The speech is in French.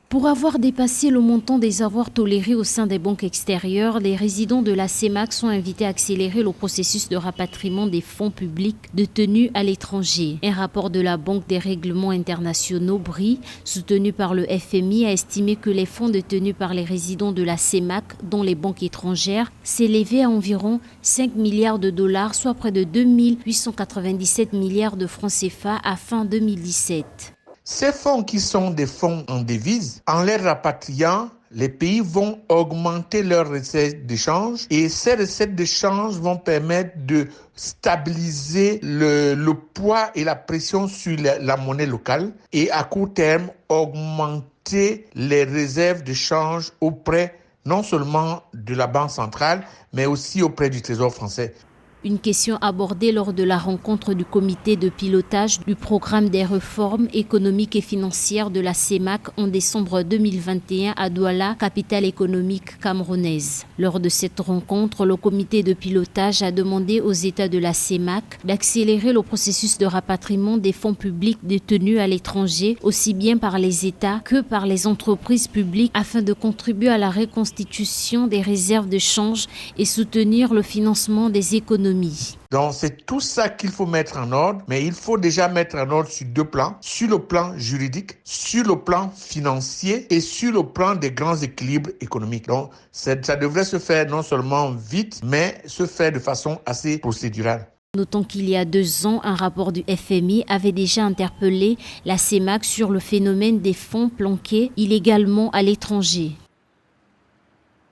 Pour avoir dépassé le montant des avoirs tolérés au sein des banques extérieures, les résidents de la CEMAC sont invités à accélérer le processus de rapatriement des fonds publics détenus à l'étranger. Un rapport de la Banque des règlements internationaux, BRI, soutenu par le FMI, a estimé que les fonds détenus par les résidents de la CEMAC, dont les banques étrangères, s'élevaient à environ 5 milliards de dollars, soit près de 2 897 milliards de francs CFA à fin 2017. Ces fonds qui sont des fonds en devise, en les rapatriant, les pays vont augmenter leurs recettes d'échange et ces recettes d'échange vont permettre de stabiliser le poids et la pression sur la monnaie locale et à court terme augmenter les réserves de change auprès non seulement de la Banque centrale mais aussi auprès du Trésor français. Une question abordée lors de la rencontre du comité de pilotage du programme des réformes économiques et financières de la CEMAC en décembre 2021 à Douala, capitale économique camerounaise. Lors de cette rencontre, le comité de pilotage a demandé aux États de la CEMAC d'accélérer le processus de rapatriement des fonds publics détenus à l'étranger, aussi bien par les États que par les entreprises publiques, afin de contribuer à la reconstitution des réserves de change et soutenir le financement des économies. Donc c'est tout ça qu'il faut mettre en ordre, mais il faut déjà mettre en ordre sur deux plans, sur le plan juridique, sur le plan financier et sur le plan des grands équilibres économiques. Donc ça devrait se faire non seulement vite, mais se faire de façon assez procédurale. Notons qu'il y a 2 ans, un rapport du FMI avait déjà interpellé la CEMAC sur le phénomène des fonds planqués illégalement à l'étranger.